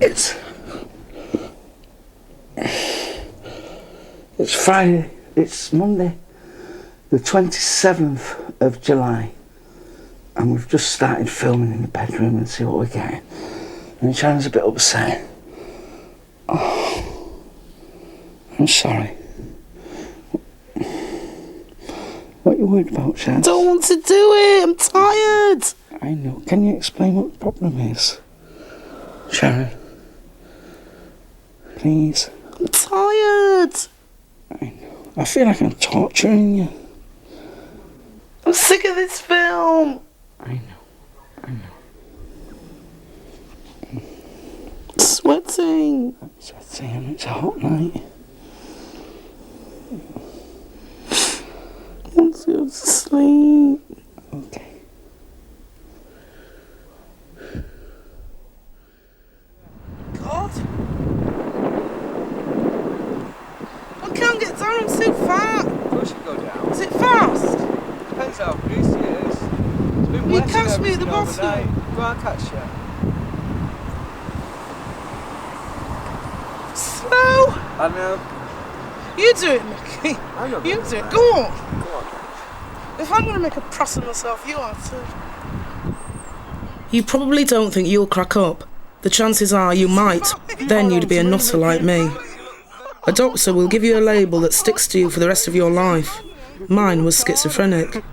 It's Friday, it's Monday, the 27th of July, and we've just started filming in the bedroom and see what we're getting. And Sharon's a bit upset. Oh, I'm sorry. What are you worried about, Sharon? I don't want to do it, I'm tired. I know. Can you explain what the problem is? Sharon, please. I'm tired. I know. I feel like I'm torturing you. I'm sick of this film. I know. Sweating. I'm sweating and it's a hot night. I want to go to sleep. Okay. God. I can't get down, I'm so fat. Of course you go down. Is it fast? Depends how greasy it is. It's been You wet and catch me at the everything bottom. overnight. Go on, catch you. Slow. I know. You do it, Mickey. I'm not You gonna do it. do Go on. Go on. If I'm going to make a press of myself, you are too. You probably don't think you'll crack up. The chances are you might. Then you'd be a nutter like me. A doctor will give you a label that sticks to you for the rest of your life. Mine was schizophrenic.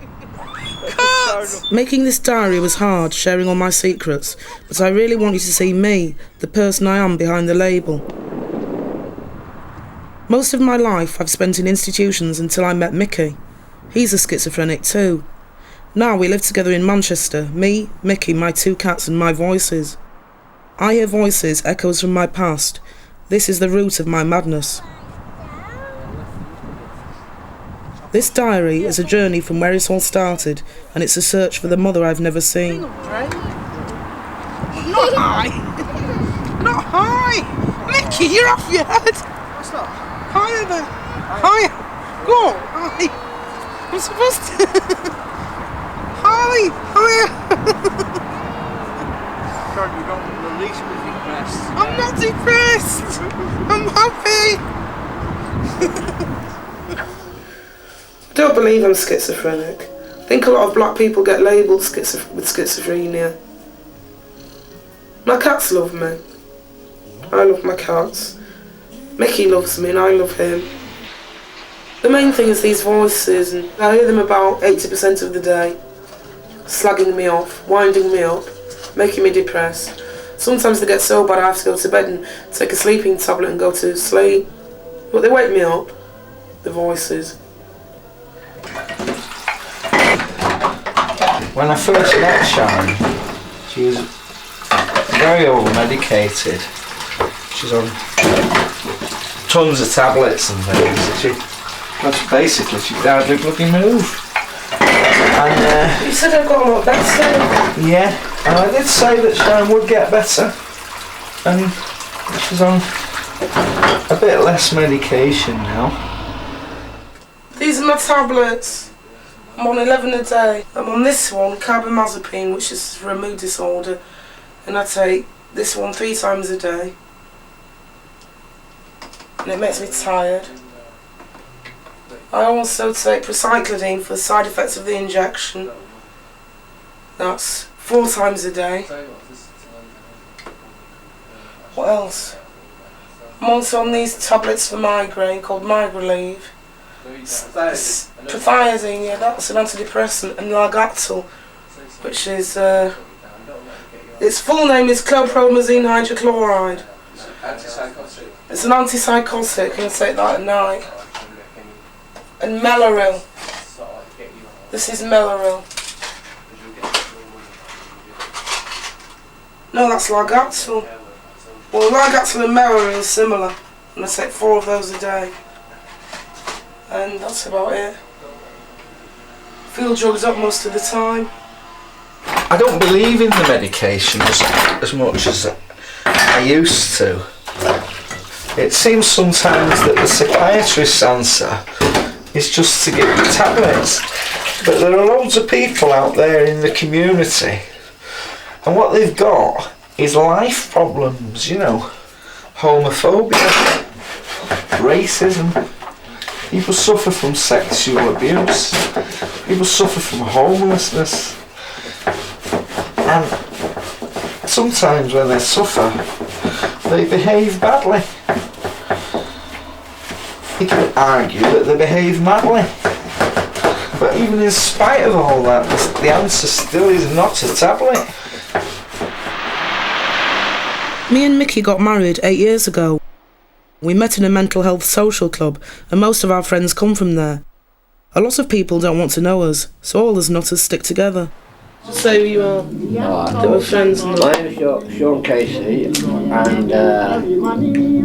Making this diary was hard, sharing all my secrets, but I really want you to see me, the person I am behind the label. Most of my life I've spent in institutions until I met Mickey. He's a schizophrenic too. Now we live together in Manchester, me, Mickey, my two cats and my voices. I hear voices, echoes from my past. This is the root of my madness. This diary is a journey from where it all started, and it's a search for the mother I've never seen. Not high! Not high! Mickey, you're off your head! What's that? Higher there! Higher! Go on! High! I'm supposed to... Higher! God, you don't the least bit depressed. I'm not depressed! I'm happy! I don't believe I'm schizophrenic. I think a lot of black people get labelled with schizophrenia. My cats love me. I love my cats. Mickey loves me and I love him. The main thing is these voices, and I hear them about 80% of the day. Slagging me off, winding me up, making me depressed. Sometimes they get so bad I have to go to bed and take a sleeping tablet and go to sleep. But they wake me up, the voices. When I first met Sharon, she was very over-medicated. She's on tons of tablets and things. She hardly bloody move. And You said I got a lot better. yeah, and I did say that Sharon would get better. And she's on a bit less medication now. These are my tablets. I'm on 11 a day. I'm on this one, carbamazepine, which is for a mood disorder, and I take this one 3 times a day. And it makes me tired. I also take procyclidine for the side effects of the injection. That's 4 times a day. What else? I'm also on these tablets for migraine called Migraleave. Prothiothine, yeah, that's an antidepressant, and Largactil, which is, its full name is chlorpromazine hydrochloride. It's an antipsychotic, and I take that at night. And Meloril. This is Meloril. No, that's Largactil. Well, Largactil and Meloril are similar, and I take 4 of those a day. And that's about it. Feel drugs up most of the time. I don't believe in the medication as much as I used to. It seems sometimes that the psychiatrist's answer is just to give you tablets. But there are loads of people out there in the community, and what they've got his life problems, you know, homophobia, racism. People suffer from sexual abuse. People suffer from homelessness. And sometimes when they suffer, they behave badly. You can argue that they behave madly. But even in spite of all that, the answer still is not a tablet. Me and Mickey got married 8 years ago. We met in a mental health social club, and most of our friends come from there. A lot of people don't want to know us, so all us nutters stick together. So you are that we're friends. My name's Sean Casey, and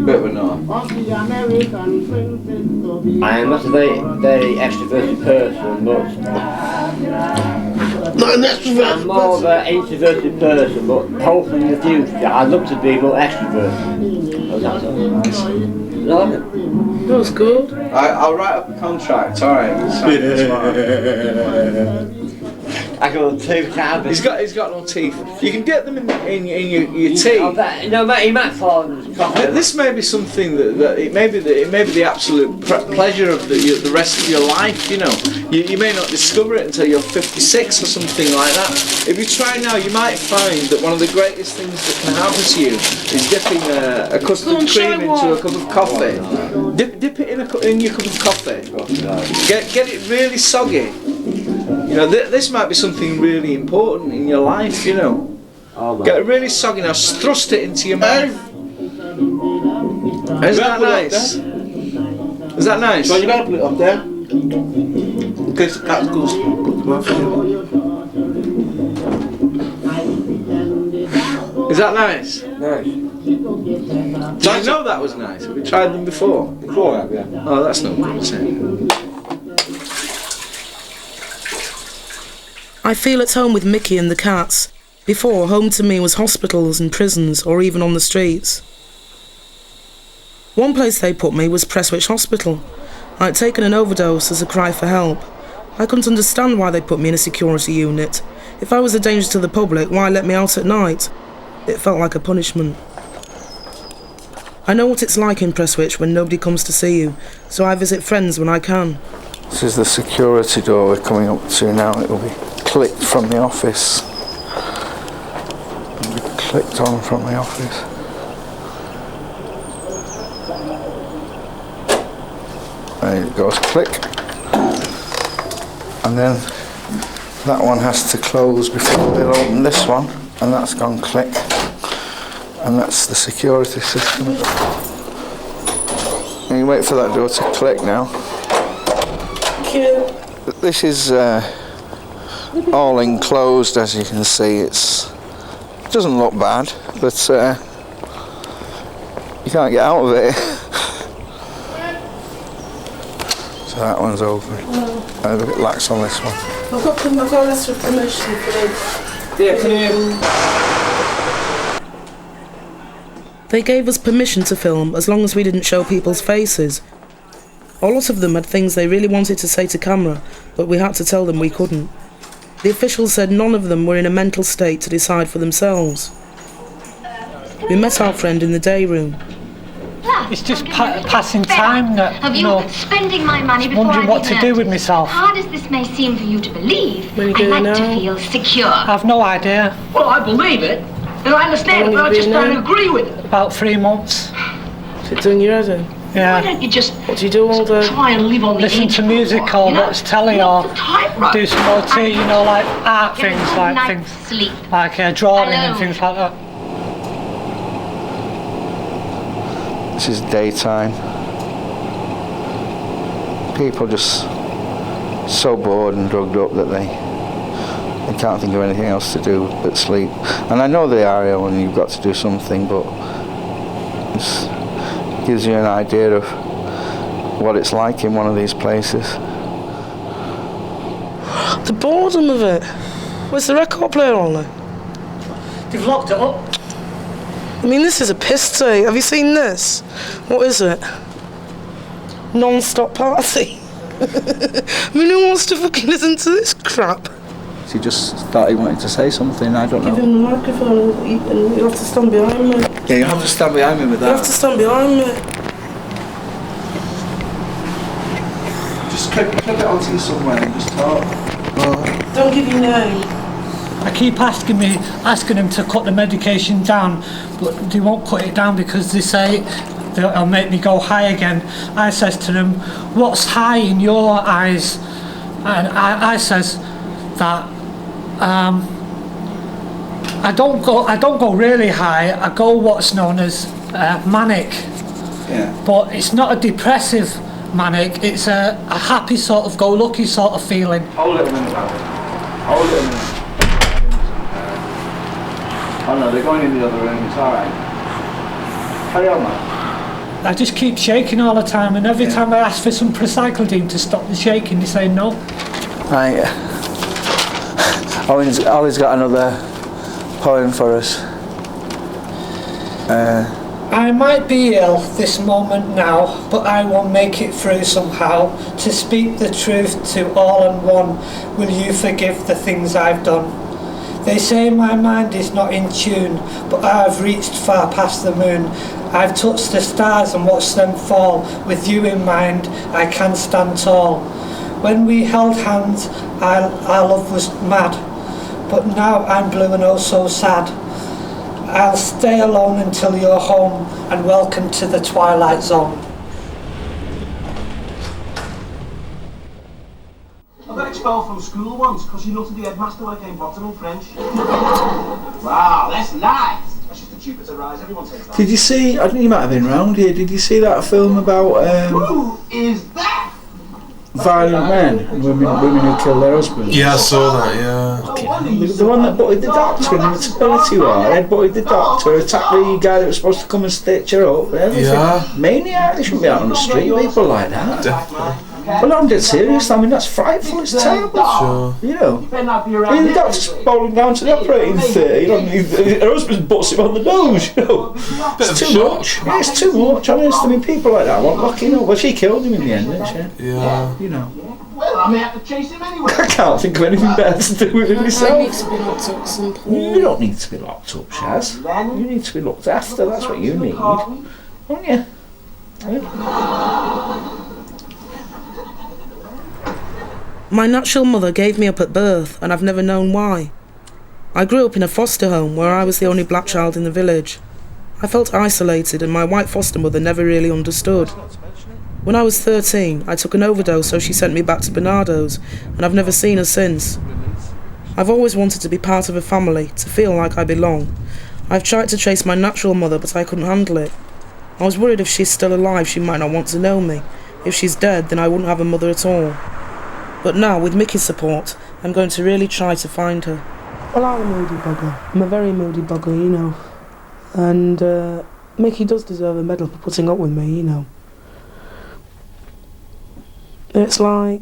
Bit of a no. I am not a very extroverted person, but I'm more of an introverted person, but hopefully in the future I'd love to be more extroverted. That was good. I'll write up a contract, alright. I got teeth cabin. He's got no teeth. You can get them in your teeth. No, he might fall in his coffee. This may be something that it may be the absolute pleasure of the rest of your life. You know, you may not discover it until you're 56 or something like that. If you try now, you might find that one of the greatest things that can happen to you is dipping a custard cream into a cup of coffee. Dip it in your cup of coffee. Get it really soggy. You know, this might be something really important in your life, you know. Get it really soggy now, thrust it into your mouth. Is that nice? Is that nice? So you gotta put it up there. In case the cat goes, put the mouth in. Is that nice? Nice. Do you know that was nice? Have we tried them before? Before, yeah. Oh, that's not good, is it? I feel at home with Mickey and the cats. Before, home to me was hospitals and prisons, or even on the streets. One place they put me was Prestwich Hospital. I'd taken an overdose as a cry for help. I couldn't understand why they put me in a security unit. If I was a danger to the public, why let me out at night? It felt like a punishment. I know what it's like in Prestwich when nobody comes to see you, so I visit friends when I can. This is the security door we're coming up to now. It will be clicked from the office. It'll be clicked on from the office. There it goes, click. And then that one has to close before they'll open this one, and that's gone click. And that's the security system. And you wait for that door to click now. This is all enclosed, as you can see. It doesn't look bad, but you can't get out of it. So that one's open. I'm a bit lax on this one. I've got a letter of permission for them. Yeah, can you? They gave us permission to film as long as we didn't show people's faces. A lot of them had things they really wanted to say to camera, but we had to tell them we couldn't. The officials said none of them were in a mental state to decide for themselves. We met our friend in the day room. It's just passing time, spending my money before wondering what to do with As myself. hard as this may seem for you to believe, What are you I doing like now? to feel secure. I've no idea. Well, I believe it, and I understand it, but I just don't agree with it. About 3 months. Is it doing your head in? Why Yeah. don't you just What do you do all day? try and live on the Listen edge to for a music while, or you know? watch telly Walk or the tightrope. do some OT, like art Get a things, good like night's things sleep. like drawing and Alone. things like that. This is daytime. People just so bored and drugged up that they can't think of anything else to do but sleep. And I know they are ill and you've got to do something, but it gives you an idea of what it's like in one of these places. The boredom of it. Where's the record player on there? They've locked it up. I mean, this is a piss take. Have you seen this? What is it? Non-stop party. I mean, who wants to fucking listen to this crap? He just thought he wanted to say something, I don't know. Give him the microphone and you have to stand behind me. Yeah, you have to stand behind me with that. You have to stand behind me. Just clip it onto you somewhere and just talk. Don't give your name. I keep asking him to cut the medication down, but they won't cut it down because they say they'll make me go high again. I says to them, what's high in your eyes? And I says that I don't go really high. I go what's known as manic. Yeah. But it's not a depressive manic. It's a happy sort of go-lucky sort of feeling. Hold it a minute, Hold it a minute. Oh no, they're going in the other room. It's all right. Carry on, man. I just keep shaking all the time, and every time I ask for some procyclidine to stop the shaking, they say no. Right. Ollie's got another poem for us. I might be ill this moment now, but I will make it through somehow. To speak the truth to all and one, will you forgive the things I've done? They say my mind is not in tune, but I've reached far past the moon. I've touched the stars and watched them fall. With you in mind, I can stand tall. When we held hands, our love was mad, but now I'm blue and oh so sad. I'll stay alone until you're home, and welcome to the Twilight Zone. I got expelled from school once because you looked at the headmaster when I came bottom in French. Wow, that's nice. That's just a Jupiter rise, everyone says that. Did you see, I think you might have been round here, did you see that film about who is that? violent men and women who kill their husbands? Yeah, I saw that, yeah. The one that butted the doctor in the maternity ward, head butted the doctor, attacked the guy that was supposed to come and stitch her up and everything. Yeah. Maniac, they shouldn't be out on the street, people like that. Definitely. Well, I'm dead serious, I mean that's frightful, it's terrible. Sure. You know, the doctor's bowling down to the operating theatre, you know, her husband butts him on the nose, you know. It's too much. Yeah, it's too much, honest. I mean, people like that want locking up. Well, she killed him in the end, didn't she? Yeah. You know. Well, I may have to chase him anyway. I can't think of anything better to do with it myself. I need to be locked up at some point. You don't need to be locked up, Shaz. You need to be looked after, that's what you need. Don't you? My natural mother gave me up at birth, and I've never known why. I grew up in a foster home where I was the only black child in the village. I felt isolated, and my white foster mother never really understood. When I was 13, I took an overdose, so she sent me back to Bernardo's, and I've never seen her since. I've always wanted to be part of a family, to feel like I belong. I've tried to trace my natural mother, but I couldn't handle it. I was worried if she's still alive, she might not want to know me. If she's dead, then I wouldn't have a mother at all. But now, with Mickey's support, I'm going to really try to find her. Well, I'm a moody bugger. I'm a very moody bugger, you know. And Mickey does deserve a medal for putting up with me, you know. It's like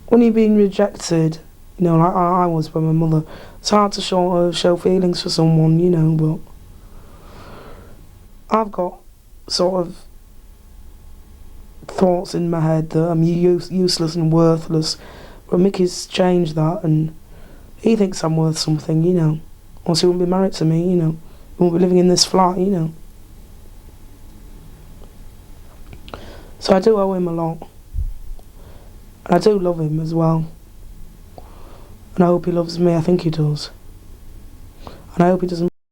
when you've been rejected, you know, like I was by my mother, it's hard to show feelings for someone, you know, but I've got sort of thoughts in my head that I'm useless and worthless, but Mickey's changed that, and he thinks I'm worth something, you know, or else he wouldn't be married to me, you know, he wouldn't be living in this flat, you know. So I do owe him a lot, and I do love him as well, and I hope he loves me. I think he does, and I hope he doesn't